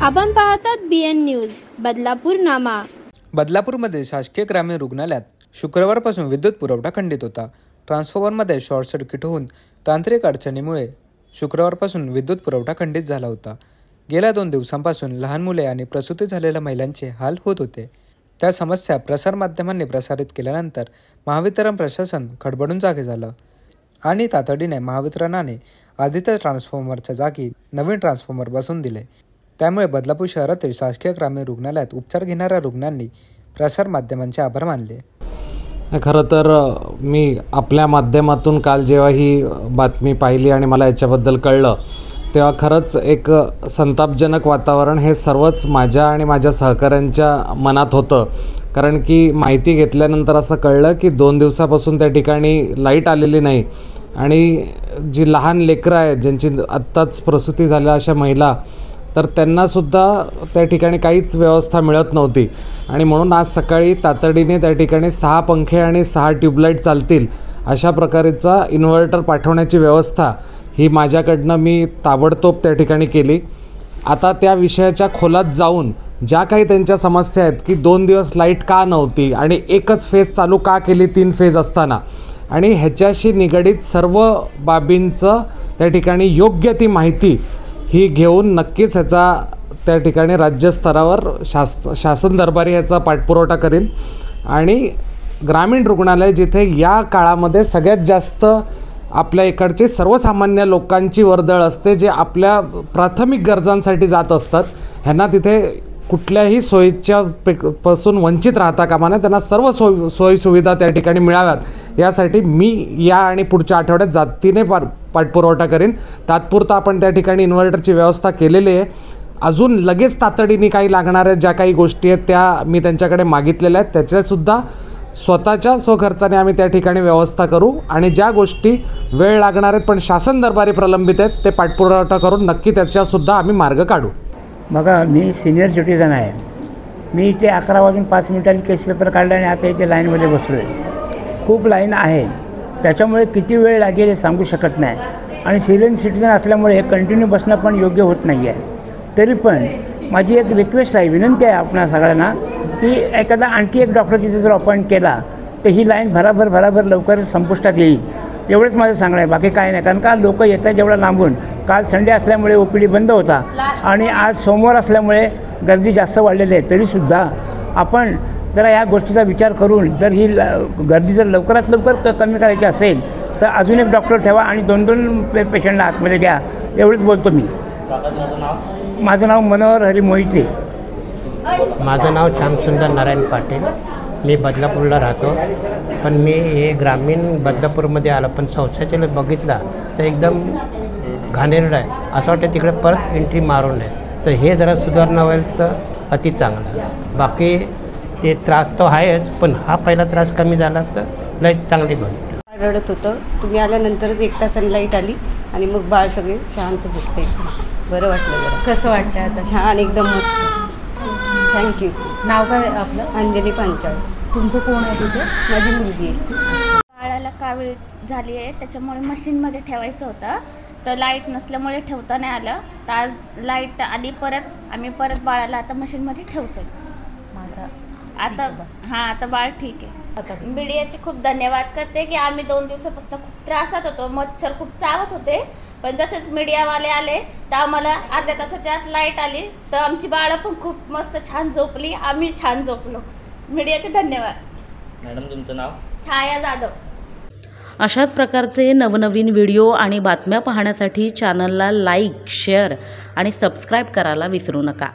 आपण पाहतात BN news Badlapur नामा। बदलापूरमध्ये शासकीय ग्रामीण रुग्णालयात शुक्रवारपासून विद्युत पुरवठा खंडित होता। ट्रान्सफॉर्मरमध्ये शॉर्ट सर्किट होऊन तांत्रिक अडचणीमुळे शुक्रवारपासून विद्युत पुरवठा खंडित झाला होता। गेल्या 2 दिवसांपासून लहान मुले आणि प्रसूती झालेल्या महिलांचे हाल होत होते। त्या समस्या प्रसारमाध्यमांनी प्रसारित केल्यानंतर महावितरण प्रशासन खडबडून जागे झालं आणि तातडीने महावितरणाने आधीच्या ट्रान्सफॉर्मरच्या जागी नवीन ट्रान्सफॉर्मर बसवून दिले। त्यामुळे बदलापूर शहरातील शासकीय ग्रामीण रुग्णालयात उपचार घेणाऱ्या रुग्णांनी प्रसारमाध्यमांचे आभार मानले। खरं तर मी आपल्या माध्यमातून काल जेव्हा ही बातमी पाहिली आणि मला याच्याबद्दल कळलं तेव्हा खरंच एक संतापजनक वातावरण हे सर्वच माझ्या आणि माझ्या सहकाऱ्यांच्या मनात होतं। कारण की माहिती घेतल्यानंतर असं कळलं की 2 दिवसापासून त्या ठिकाणी लाईट आलेली नाही आणि जी लहान लेकरं आहेत ज्यांची आत्ताच प्रसूती झाल्या अशा महिला तर त्यांनासुद्धा त्या ठिकाणी काहीच व्यवस्था मिळत नव्हती आणि म्हणून आज सकाळी तातडीने त्या ठिकाणी 6 पंखे आणि 6 ट्यूबलाईट चालतील अशा प्रकारचा इन्व्हर्टर पाठवण्याची व्यवस्था ही माझ्याकडनं मी ताबडतोब त्या ठिकाणी केली। आता त्या विषयाच्या खोलात जाऊन ज्या काही त्यांच्या समस्या आहेत की 2 दिवस लाईट का नव्हती आणि एकच फेज चालू का केली 3 फेज असताना आणि ह्याच्याशी निगडीत सर्व बाबींचं त्या ठिकाणी योग्य ती माहिती ही घेऊन नक्कीच ह्याचा त्या ठिकाणी राज्यस्तरावर शासन दरबारी ह्याचा पाठपुरावा करेन आणि ग्रामीण रुग्णालय जिथे या काळामध्ये सगळ्यात जास्त आपल्या इकडचे सर्वसामान्य लोकांची वर्दळ असते जे आपल्या प्राथमिक गरजांसाठी जात असतात ह्यांना तिथे कुठल्याही सोयीच्या पासून वंचित राहता कामा नये, त्यांना सर्व सोयीसुविधा त्या ठिकाणी मिळाव्यात यासाठी मी या आणि पुढच्या आठवड्यात जातीने पाठपुरावा करेन। तात्पुरता आपण त्या ठिकाणी इन्व्हर्टरची व्यवस्था केलेली आहे। अजून लगेच तातडीने काही लागणाऱ्या ज्या काही गोष्टी आहेत त्या मी त्यांच्याकडे मागितलेल्या आहेत त्याच्यासुद्धा स्वतःच्या स्वखर्चाने आम्ही त्या ठिकाणी व्यवस्था करू आणि ज्या गोष्टी वेळ लागणार आहेत पण शासन दरबारी प्रलंबित आहेत ते पाठपुरावा करून नक्की त्याच्यासुद्धा आम्ही मार्ग काढू। बघा मी सिनियर सिटीजन आहे। मी इथे 11 वाजून 5 मिनिटांनी केस पेपर काढला आणि आता इथे लाईनमध्ये बसलो आहे। खूप लाईन आहे त्याच्यामुळे किती वेळ लागेल हे सांगू शकत नाही आणि सिनियर सिटीजन असल्यामुळे कंटिन्यू बसणं पण योग्य होत नाही आहे। तरी पण माझी एक रिक्वेस्ट आहे, विनंती आहे आपणा सगळ्यांना की एखादा आणखी एक डॉक्टर तिथे जर अपॉइंट केला तर ही लाईन भराभर लवकर संपुष्टात येईल एवढंच माझं सांगणं आहे, बाकी काय नाही। कारण का लोक येतात जेवढं लांबून, काल संडे असल्यामुळे OPD बंद होता आणि आज सोमवार असल्यामुळे गर्दी जास्त वाढलेली आहे। तरीसुद्धा आपण जरा या गोष्टीचा विचार करून जर ही गर्दी जर लवकरात लवकर कमी करायची असेल तर अजून एक डॉक्टर ठेवा आणि 2-2 पेशंटला आतमध्ये द्या एवढंच बोलतो मी। माझं नाव मनोहर हरी मोहिते। माझं नाव श्यामसुंदर नारायण पाटील। मी बदलापूरला राहतो पण मी हे ग्रामीण बदलापूरमध्ये आलं पण शौचालय बघितला तर एकदम घाणेरडं आहे, असं वाटतं तिकडे परत एंट्री मारू नये। तर हे जरा सुधारणा होईल तर अति चांगलं। बाकी ते त्रास तो आहेच पण हा पहिला त्रास कमी झाला तर लाईट चांगली बनते। रडत होतं, तुम्ही आल्यानंतरच 1 तासाने लाईट आली आणि मग बाळ सगळे शांत झोपते, बरं वाटलं। जरा कसं वाटतं आता? छान, एकदम मस्त। थँक्यू। नाव काय आपलं? अंजली पांचाळ। तुमचं कोण आहे तिथे? माझी मुलगी आहे। बाळाला कावीळ झाली आहे त्याच्यामुळे मशीनमध्ये ठेवायचं होतं तर लाईट नसल्यामुळे ठेवता नाही आलं, तर आज लाईट आली परत आम्ही परत बाळाला आता मशीनमध्ये ठेवतो। आता बाळ ठीक आहे। मीडियाचे खूप धन्यवाद करते की आम्ही 2 दिवसापासून खूप त्रासात होतो, मच्छर खूप चावत होते पण जसेच मीडियावाले आले तर आम्हाला अर्ध्या तासाच्या आत लाईट आली तर आमची बाळं पण खूप मस्त छान झोपली, आम्ही छान झोपलो। मीडियाचे धन्यवाद। मॅडम तुमचं नाव? छाया जाधव। अशाच प्रकारचे नवनवीन व्हिडिओ आणि बातम्या पाहण्यासाठी चॅनलला लाईक, शेअर आणि सबस्क्राईब करायला विसरू नका।